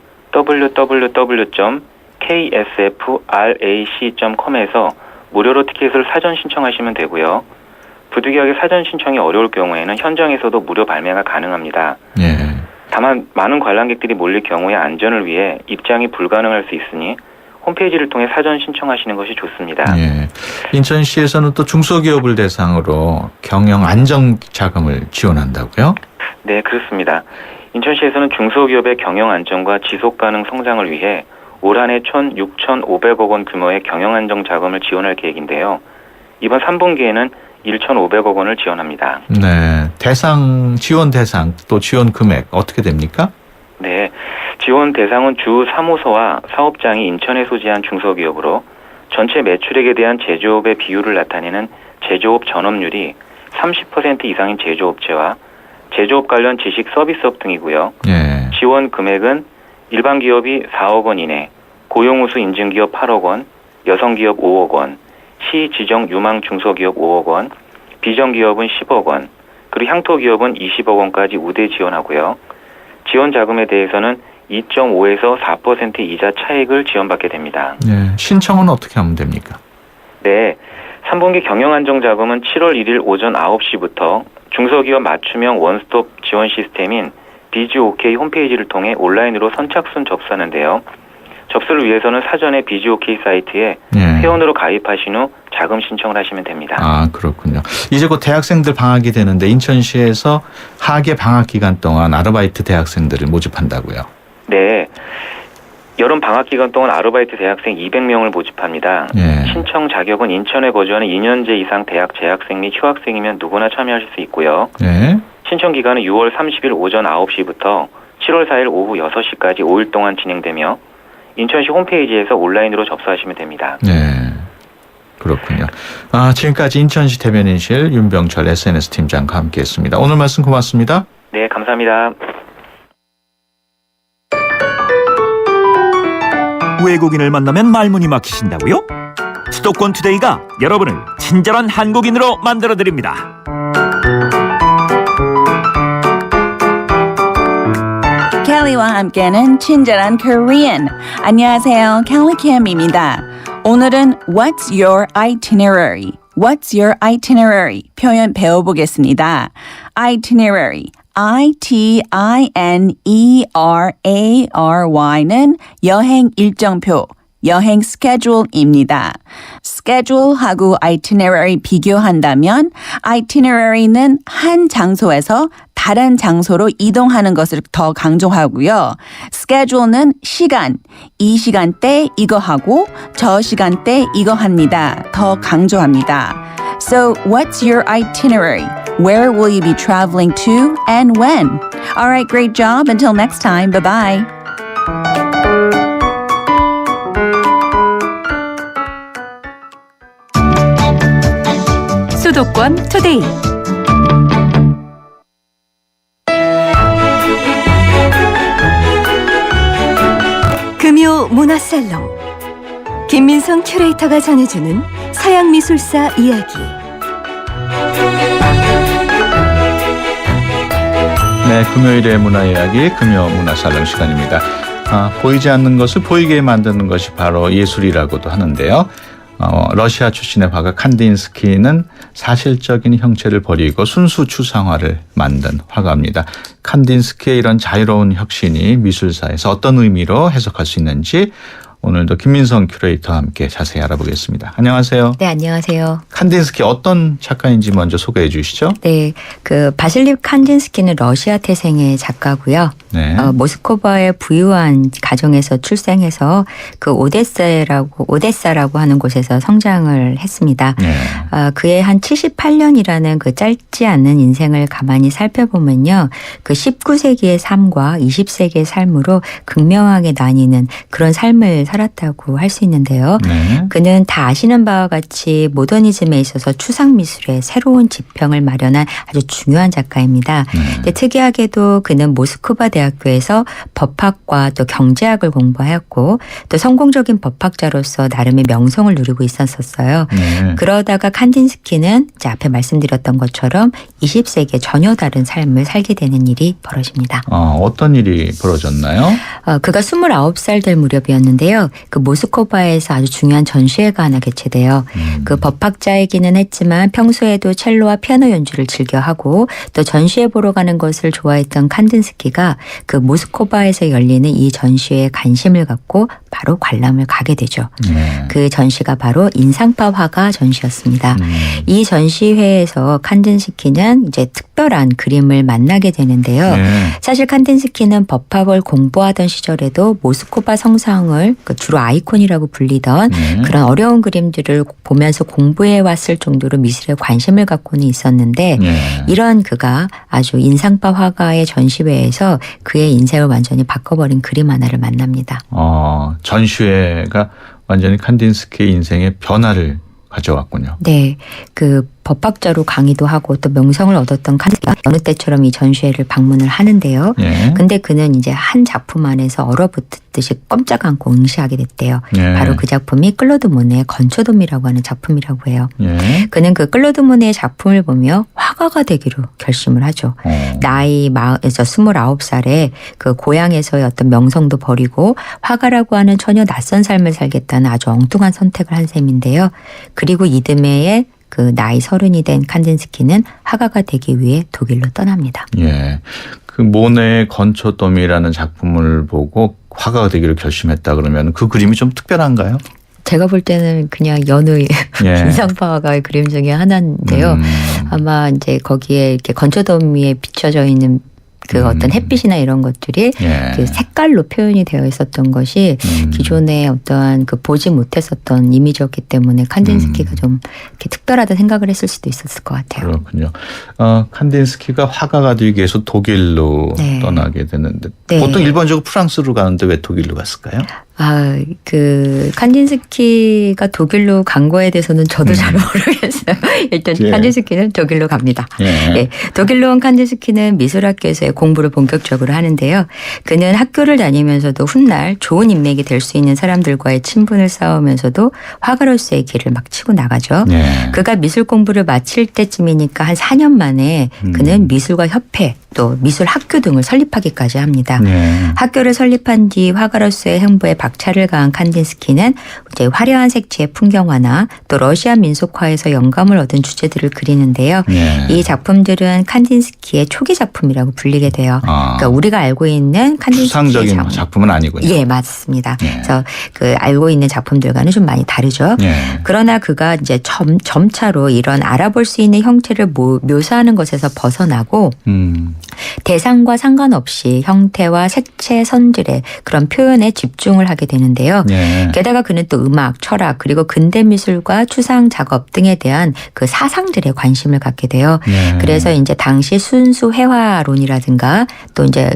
www.ksfrac.com에서 무료로 티켓을 사전 신청하시면 되고요. 부득이하게 사전 신청이 어려울 경우에는 현장에서도 무료 발매가 가능합니다. 예. 다만 많은 관람객들이 몰릴 경우에 안전을 위해 입장이 불가능할 수 있으니 홈페이지를 통해 사전 신청하시는 것이 좋습니다. 예. 인천시에서는 또 중소기업을 대상으로 경영 안정 자금을 지원한다고요? 네, 그렇습니다. 인천시에서는 중소기업의 경영 안정과 지속 가능 성장을 위해 올 한 해 총 6,500억 원 규모의 경영 안정 자금을 지원할 계획인데요. 이번 3분기에는 1,500억 원을 지원합니다. 네. 지원 대상 또 지원 금액 어떻게 됩니까? 네. 지원 대상은 주 사무소와 사업장이 인천에 소재한 중소기업으로 전체 매출액에 대한 제조업의 비율을 나타내는 제조업 전업률이 30% 이상인 제조업체와 제조업 관련 지식 서비스업 등이고요. 예. 지원 금액은 일반 기업이 4억 원 이내, 고용우수 인증기업 8억 원, 여성기업 5억 원, 시 지정 유망 중소기업 5억 원, 비정기업은 10억 원, 그리고 향토기업은 20억 원까지 우대 지원하고요. 지원 자금에 대해서는 2.5에서 4% 이자 차익을 지원받게 됩니다. 예. 신청은 어떻게 하면 됩니까? 네. 3분기 경영안정자금은 7월 1일 오전 9시부터 중소기업 맞춤형 원스톱 지원 시스템인 비지오케이 홈페이지를 통해 온라인으로 선착순 접수하는데요. 접수를 위해서는 사전에 비지오케이 사이트에 예. 회원으로 가입하신 후 자금 신청을 하시면 됩니다. 아, 그렇군요. 이제 곧 대학생들 방학이 되는데 인천시에서 하계 방학 기간 동안 아르바이트 대학생들을 모집한다고요? 네. 여름 방학 기간 동안 아르바이트 대학생 200명을 모집합니다. 예. 신청 자격은 인천에 거주하는 2년제 이상 대학 재학생 및 휴학생이면 누구나 참여하실 수 있고요. 예. 신청 기간은 6월 30일 오전 9시부터 7월 4일 오후 6시까지 5일 동안 진행되며 인천시 홈페이지에서 온라인으로 접수하시면 됩니다. 네. 그렇군요. 지금까지 인천시 대변인실 윤병철 SNS 팀장과 함께했습니다. 오늘 말씀 고맙습니다. 네, 감사합니다. 외국인을 만나면 말문이 막히신다고요? 수도권 투데이가 여러분을 친절한 한국인으로 만들어드립니다. 켈리와 함께하는 친절한 Korean. 안녕하세요, 켈리 캠입니다. 오늘은 What's your itinerary? What's your itinerary? 표현 배워보겠습니다. Itinerary. itinerary.는 여행 일정표, 여행 스케줄입니다. 스케줄하고 itinerary 비교한다면 itinerary는 한 장소에서 다른 장소로 이동하는 것을 더 강조하고요. schedule는 시간, 이 시간대 이거 하고 저 시간대 이거 합니다. 더 강조합니다. So, what's your itinerary? Where will you be traveling to and when? All right, great job. Until next time. Bye-bye. 수도권 투데이. 금요 문화살롱. 김민성 큐레이터가 전해주는 서양 미술사 이야기. 네, 금요일의 문화 이야기 금요 문화살롱 시간입니다. 보이지 않는 것을 보이게 만드는 것이 바로 예술이라고도 하는데요. 러시아 출신의 화가 칸딘스키는 사실적인 형체를 버리고 순수 추상화를 만든 화가입니다. 칸딘스키의 이런 자유로운 혁신이 미술사에서 어떤 의미로 해석할 수 있는지 오늘도 김민성 큐레이터와 함께 자세히 알아보겠습니다. 안녕하세요. 네, 안녕하세요. 칸딘스키 어떤 작가인지 먼저 소개해 주시죠. 네, 그 칸딘스키는 러시아 태생의 작가고요. 네. 모스크바의 부유한 가정에서 출생해서 그 오데사라고 하는 곳에서 성장을 했습니다. 네. 그의 한 78년이라는 그 짧지 않은 인생을 가만히 살펴보면요. 그 19세기의 삶과 20세기의 삶으로 극명하게 나뉘는 그런 삶을 살았다고 할 수 있는데요. 네. 그는 다 아시는 바와 같이 모더니즘에 있어서 추상미술의 새로운 지평을 마련한 아주 중요한 작가입니다. 근데 특이하게도 그는 모스크바 대학교에서 법학과 또 경제학을 공부하였고 또 성공적인 법학자로서 나름의 명성을 누리고 있었어요. 네. 그러다가 칸딘스키는 이제 앞에 말씀드렸던 것처럼 20세기에 전혀 다른 삶을 살게 되는 일이 벌어집니다. 어떤 일이 벌어졌나요? 그가 29살 될 무렵이었는데요. 그 모스크바에서 아주 중요한 전시회가 하나 개최돼요. 그 법학자이기는 했지만 평소에도 첼로와 피아노 연주를 즐겨하고 또 전시회 보러 가는 것을 좋아했던 칸딘스키가 그 모스크바에서 열리는 이 전시회에 관심을 갖고 바로 관람을 가게 되죠. 그 전시가 바로 인상파 화가 전시였습니다. 이 전시회에서 칸딘스키는 이제 특별한 그림을 만나게 되는데요. 사실 칸딘스키는 법학을 공부하던 시절에도 모스크바 성상을 주로 아이콘이라고 불리던 그런 어려운 그림들을 보면서 공부해 왔을 정도로 미술에 관심을 갖고는 있었는데 이런 그가 아주 인상파 화가의 전시회에서 그의 인생을 완전히 바꿔버린 그림 하나를 만납니다. 전시회가 완전히 칸딘스키의 인생에 변화를 가져왔군요. 네. 그 법학자로 강의도 하고 또 명성을 얻었던 칸딘스키가 여느 때처럼 이 전시회를 방문을 하는데요. 근데 그는 이제 한 작품 안에서 얼어붙듯이 꼼짝 않고 응시하게 됐대요. 바로 그 작품이 클로드 모네의 건초돔이라고 하는 작품이라고 해요. 그는 그 클로드 모네의 작품을 보며 화가가 되기로 결심을 하죠. 나이 29살에 그 고향에서의 어떤 명성도 버리고 화가라고 하는 전혀 낯선 삶을 살겠다는 아주 엉뚱한 선택을 한 셈인데요. 그리고 이듬해에 그 나이 30이 된 칸딘스키는 화가가 되기 위해 독일로 떠납니다. 예. 그 모네의 건초돔이라는 작품을 보고 화가가 되기로 결심했다 그러면 그 그림이 좀 특별한가요? 제가 볼 때는 그냥 여느 인상파 화가의 그림 중에 하나인데요. 아마 이제 거기에 이렇게 건초돔 위에 비춰져 있는 그 어떤 햇빛이나 이런 것들이 그 색깔로 표현이 되어 있었던 것이 기존에 어떠한 그 보지 못했었던 이미지였기 때문에 칸딘스키가 좀 이렇게 특별하다 생각을 했을 수도 있었을 것 같아요. 그렇군요. 칸딘스키가 화가가 되기 위해서 독일로 떠나게 되는데 보통 일반적으로 프랑스로 가는데 왜 독일로 갔을까요? 그 칸딘스키가 독일로 간 거에 대해서는 저도 잘 모르겠어요. 일단 칸딘스키는 독일로 갑니다. 독일로 온 칸딘스키는 미술학교에서의 공부를 본격적으로 하는데요. 그는 학교를 다니면서도 훗날 좋은 인맥이 될 수 있는 사람들과의 친분을 쌓으면서도 화가로서의 길을 막 치고 나가죠. 그가 미술 공부를 마칠 때쯤이니까 한 4년 만에 그는 미술가 협회 또 미술 학교 등을 설립하기까지 합니다. 학교를 설립한 뒤 화가로서의 행보에 박차를 가한 칸딘스키는 이제 화려한 색채의 풍경화나 또 러시아 민속화에서 영감을 얻은 주제들을 그리는데요. 이 작품들은 칸딘스키의 초기 작품이라고 불리게 돼요. 그러니까 우리가 알고 있는 칸딘스키의 추상적인 작품은 아니군요. 예, 맞습니다. 그래서 그 알고 있는 작품들과는 좀 많이 다르죠. 그러나 그가 이제 점차로 이런 알아볼 수 있는 형태를 묘사하는 것에서 벗어나고 대상과 상관없이 형태와 색채, 선들의 그런 표현에 집중을 하게 되는데요. 게다가 그는 또 음악, 철학 그리고 근대 미술과 추상 작업 등에 대한 그 사상들에 관심을 갖게 돼요. 그래서 이제 당시 순수 회화론이라든가 또 이제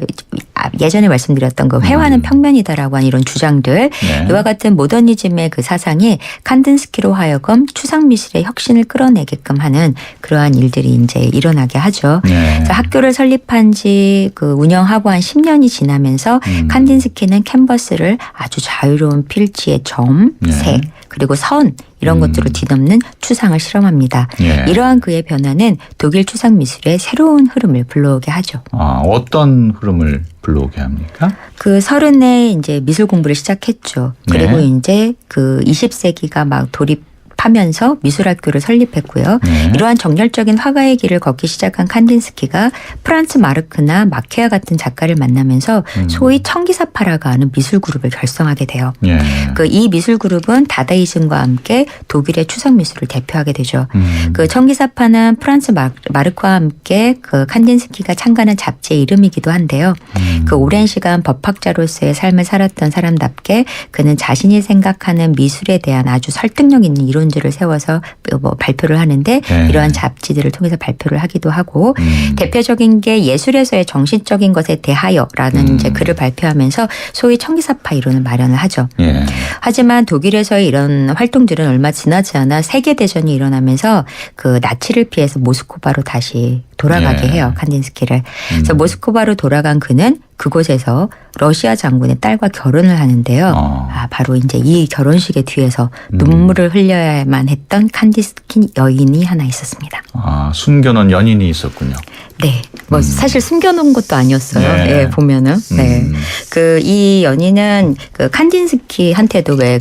예전에 말씀드렸던 그 회화는 평면이다라고 하는 이런 주장들 네. 이와 같은 모더니즘의 그 사상이 칸딘스키로 하여금 추상 미술의 혁신을 끌어내게끔 하는 그러한 일들이 이제 일어나게 하죠. 네. 그래서 학교를 설립한 지 그 운영하고 한 10년이 지나면서 칸딘스키는 캔버스를 아주 자유로운 필지의 점, 네. 색 그리고 선 이런 것들로 뒤덮는 추상을 실험합니다. 예. 이러한 그의 변화는 독일 추상 미술의 새로운 흐름을 불러오게 하죠. 어떤 흐름을 불러오게 합니까? 그 30에 이제 미술 공부를 시작했죠. 그리고 네. 이제 그 20세기가 막 돌입하면서 미술학교를 설립했고요. 네. 이러한 정열적인 화가의 길을 걷기 시작한 칸딘스키가 프란츠 마르크나 마케아 같은 작가를 만나면서 소위 청기사파라고 하는 미술 그룹을 결성하게 돼요. 예. 그 이 미술 그룹은 다다이즘과 함께 독일의 추상 미술을 대표하게 되죠. 그 청기사파는 프란츠 마르크와 함께 그 칸딘스키가 창간한 잡지의 이름이기도 한데요. 그 오랜 시간 법학자로서의 삶을 살았던 사람답게 그는 자신이 생각하는 미술에 대한 아주 설득력 있는 이론들을 세워서 발표를 하는데 네. 이러한 잡지들을 통해서 발표를 하기도 하고 대표적인 게 예술에서의 정신적인 것에 대하여라는 이제 글을 발표하면서 소위 청기사파 이론을 마련을 하죠. 예. 하지만 독일에서의 이런 활동들은 얼마 지나지 않아 세계대전이 일어나면서 그 나치를 피해서 모스크바로 다시 돌아가게 예. 해요. 칸딘스키를. 그래서 모스크바로 돌아간 그는 그곳에서 러시아 장군의 딸과 결혼을 하는데요. 바로 이제 이 결혼식의 뒤에서 눈물을 흘려야만 했던 칸딘스키 여인이 하나 있었습니다. 숨겨놓은 연인이 있었군요. 네. 뭐 사실 숨겨놓은 것도 아니었어요. 네. 네, 보면은. 네. 그 이 연인은 그 칸딘스키한테도 왜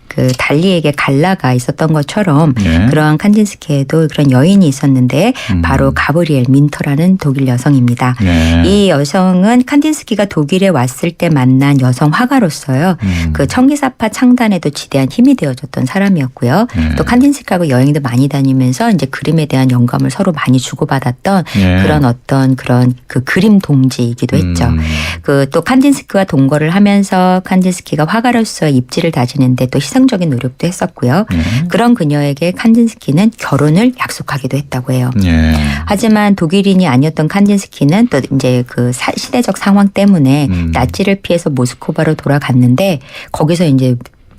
그 달리에게 갈라가 있었던 것처럼 네. 그러한 칸딘스키에도 그런 여인이 있었는데 바로 가브리엘 민터라는 독일 여성입니다. 네. 이 여성은 칸딘스키가 독일에 왔을 때 만난 여성 화가로서요. 그 청기사파 창단에도 지대한 힘이 되어줬던 사람이었고요. 네. 또 칸딘스키하고 여행도 많이 다니면서 이제 그림에 대한 영감을 서로 많이 주고받았던 네. 그런 어떤 그런 그 그림 동지이기도 했죠. 그 또 칸딘스키와 동거를 하면서 칸딘스키가 화가로서의 입지를 다지는데 또 희생적인 노력도 했었고요. 그런 그녀에게 칸딘스키는 결혼을 약속하기도 했다고 해요. 예. 하지만 독일인이 아니었던 칸딘스키는 또 이제 그 시대적 상황 때문에 나치를 피해서 모스크바로 돌아갔는데 거기서 이제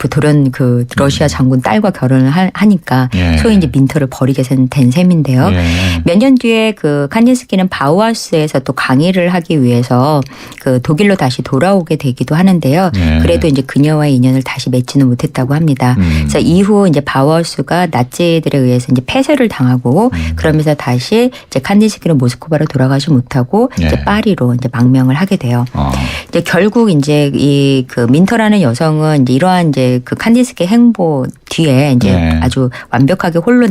돌연 그 러시아 장군 딸과 결혼을 하니까 예. 소위 이제 민터를 버리게 된 셈인데요. 예. 몇 년 뒤에 그 칸딘스키는 바우하우스에서 또 강의를 하기 위해서 그 독일로 다시 돌아오게 되기도 하는데요. 예. 그래도 이제 그녀와의 인연을 다시 맺지는 못했다고 합니다. 그래서 이후 이제 바우하우스가 나치들에 의해서 이제 폐쇄를 당하고 그러면서 다시 이제 칸딘스키는 모스크바로 돌아가지 못하고 예. 이제 파리로 이제 망명을 하게 돼요. 이제 결국 이제 이 그 민터라는 여성은 이제 이러한 이제 그 칸딘스키 행보 뒤에 이제 네. 아주 완벽하게 홀로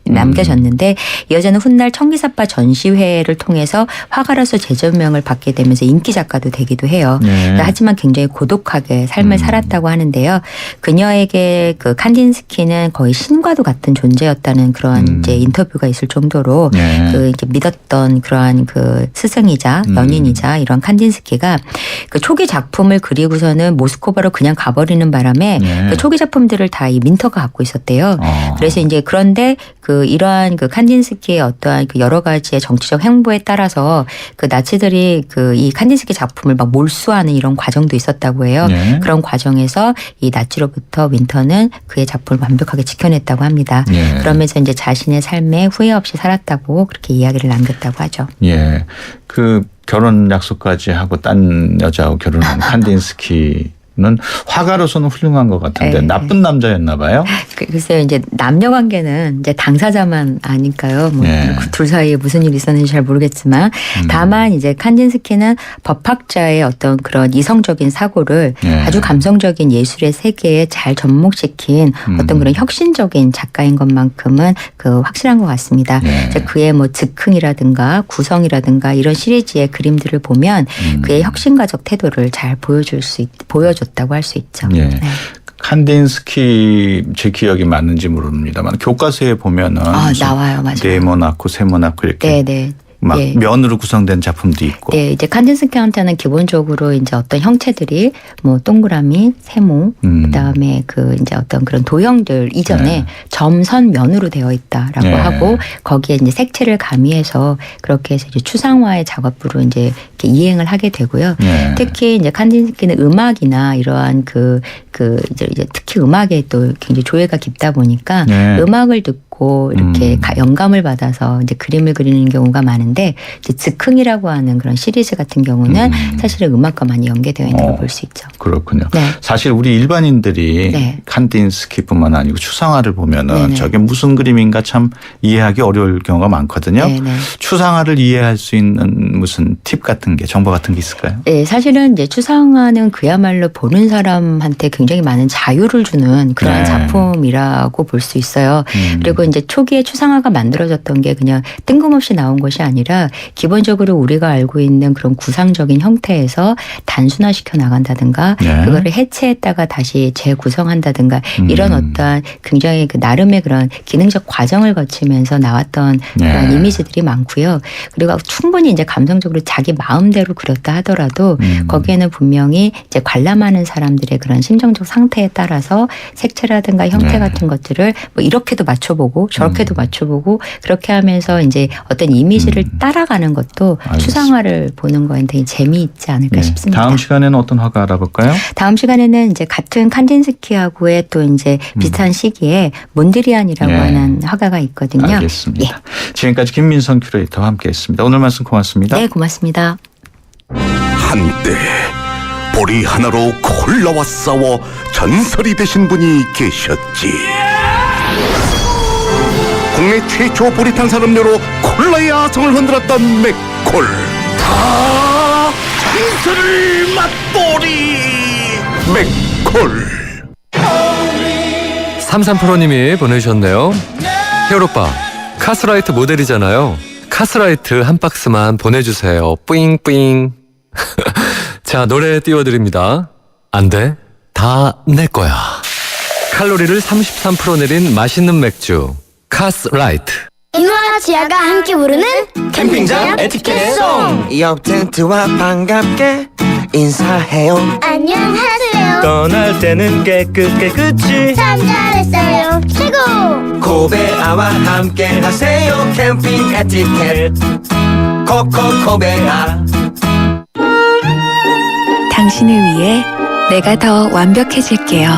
남겨졌는데 이 여자는 훗날 청기사파 전시회를 통해서 화가로서 재조명을 받게 되면서 인기 작가도 되기도 해요. 네. 하지만 굉장히 고독하게 삶을 살았다고 하는데요. 그녀에게 그 칸딘스키는 거의 신과도 같은 존재였다는 그런 이제 인터뷰가 있을 정도로 네. 그 이제 믿었던 그러한 그 스승이자 연인이자 이런 칸딘스키가 그 초기 작품을 그리고서는 모스크바로 그냥 가버리는 바람에 네. 그 초기 작품들을 다 이 민터가 갖고 있었대요. 그래서 이제 그런데 그 이러한 그 칸딘스키의 어떠한 그 여러 가지의 정치적 행보에 따라서 그 나치들이 그 이 칸딘스키 작품을 막 몰수하는 이런 과정도 있었다고 해요. 네. 그런 과정에서 이 나치로부터 민터는 그의 작품을 완벽하게 지켜냈다고 합니다. 예. 그러면서 이제 자신의 삶에 후회 없이 살았다고 그렇게 이야기를 남겼다고 하죠. 예. 그 결혼 약속까지 하고 딴 여자하고 결혼한 칸딘스키는 화가로서는 훌륭한 것 같은데 네. 나쁜 남자였나 봐요. 글쎄요, 이제 남녀 관계는 이제 당사자만 아니까요. 뭐 예. 둘 사이에 무슨 일이 있었는지 잘 모르겠지만 다만 이제 칸딘스키는 법학자의 어떤 그런 이성적인 사고를 예. 아주 감성적인 예술의 세계에 잘 접목시킨 어떤 그런 혁신적인 작가인 것만큼은 그 확실한 것 같습니다. 예. 이제 그의 뭐 즉흥이라든가 구성이라든가 이런 시리즈의 그림들을 보면 그의 혁신가적 태도를 잘 보여줬다고 할 수 있죠. 예. 네. 칸딘스키 제 기억이 맞는지 모릅니다만 교과서에 보면은 나와요, 맞아요. 네모나고 세모나고 이렇게 네. 막 예. 면으로 구성된 작품도 있고. 네, 이제 칸딘스키한테는 기본적으로 이제 어떤 형체들이 뭐 동그라미, 세모, 그다음에 그 이제 어떤 그런 도형들 이전에 네. 점선 면으로 되어 있다라고 네. 하고 거기에 이제 색채를 가미해서 그렇게 해서 이제 추상화의 작업으로 이제 이렇게 이행을 하게 되고요. 네. 특히 이제 칸딘스키는 음악이나 이러한 이제 특히 음악에 또 굉장히 조예가 깊다 보니까 네. 음악을 듣고 이렇게 영감을 받아서 이제 그림을 그리는 경우가 많은데 이제 즉흥이라고 하는 그런 시리즈 같은 경우는 사실은 음악과 많이 연계되어 있는 걸 볼 수 있죠. 그렇군요. 네. 사실 우리 일반인들이 네. 칸딘스키뿐만 아니고 추상화를 보면은 네네. 저게 무슨 그림인가 참 이해하기 어려울 경우가 많거든요. 네네. 추상화를 이해할 수 있는 무슨 팁 같은 게 정보 같은 게 있을까요? 네, 사실은 이제 추상화는 그야말로 보는 사람한테 굉장히 많은 자유를 주는 그런 네. 작품이라고 볼 수 있어요. 그리고 이제 초기에 추상화가 만들어졌던 게 그냥 뜬금없이 나온 것이 아니라 기본적으로 우리가 알고 있는 그런 구상적인 형태에서 단순화시켜 나간다든가 네. 그거를 해체했다가 다시 재구성한다든가 이런 어떤 굉장히 그 나름의 그런 기능적 과정을 거치면서 나왔던 그런 네. 이미지들이 많고요. 그리고 충분히 이제 감성적으로 자기 마음대로 그렸다 하더라도 거기에는 분명히 이제 관람하는 사람들의 그런 심정적 상태에 따라서 색채라든가 형태 네. 같은 것들을 뭐 이렇게도 맞춰보고 저렇게도 맞춰보고 그렇게 하면서 이제 어떤 이미지를 따라가는 것도 알겠습니다. 추상화를 보는 거에 되게 재미있지 않을까 네. 싶습니다. 다음 시간에는 어떤 화가 알아볼까요? 다음 시간에는 이제 같은 칸딘스키하고의 또 이제 비슷한 시기에 몬드리안이라고 네. 하는 화가가 있거든요. 알겠습니다. 지금까지 김민성 큐레이터와 함께했습니다. 오늘 말씀 고맙습니다. 네, 고맙습니다. 한때 보리 하나로 콜라와 싸워 전설이 되신 분이 계셨지. 국내 최초 보리 탄산음료로 콜라의 아성을 흔들었던 맥콜. 다 전설을 맛보리 맥콜. 33%님이 보내주셨네요. 히어로빠, 카스라이트 모델이잖아요. 카스라이트 한 박스만 보내주세요. 뿌잉뿌잉. 자, 노래 띄워드립니다. 안 돼. 다 내 거야. 칼로리를 33% 내린 맛있는 맥주. 카스라이트. 이노와 지아가 함께 부르는 캠핑장 에티켓송. 옆 텐트와 반갑게 인사해요. 안녕하세요. 떠날 때는 깨끗이 참 잘했어요. 최고. 코베아와 함께 하세요. 캠핑 에티켓 코코코베아. 당신을 위해 내가 더 완벽해질게요.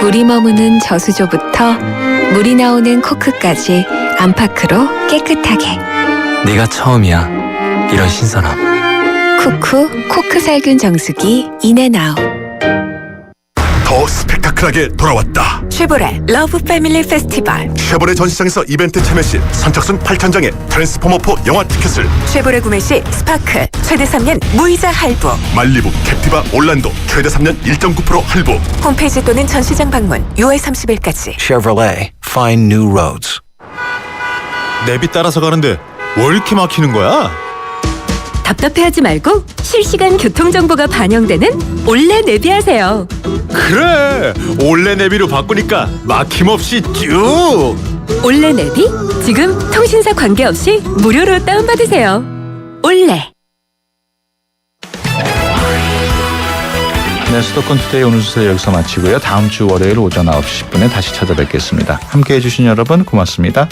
물이 머무는 저수조부터 물이 나오는 코크까지 안팎으로 깨끗하게. 네가 처음이야. 이런 신선함. 쿠쿠 코크살균 정수기 인앤아웃. 더 스펙타클하게 돌아왔다. 쉐보레 러브 패밀리 페스티벌. 쉐보레 전시장에서 이벤트 참여 시 선착순 8,000장의 트랜스포머4 영화 티켓을, 쉐보레 구매 시 스파크 최대 3년 무이자 할부. 말리부, 캡티바, 올란도 최대 3년 1.9% 할부. 홈페이지 또는 전시장 방문 6월 30일까지. Chevrolet, find new roads. 내비 따라서 가는데 왜 이렇게 막히는 거야? 답답해하지 말고 실시간 교통정보가 반영되는 올레 내비하세요. 그래, 올레 내비로 바꾸니까 막힘없이 쭉. 올레 내비 지금 통신사 관계없이 무료로 다운받으세요. 올레. 네, 수도권 투데이 오늘 순서 여기서 마치고요. 다음 주 월요일 오전 9시 10분에 다시 찾아뵙겠습니다. 함께해 주신 여러분 고맙습니다.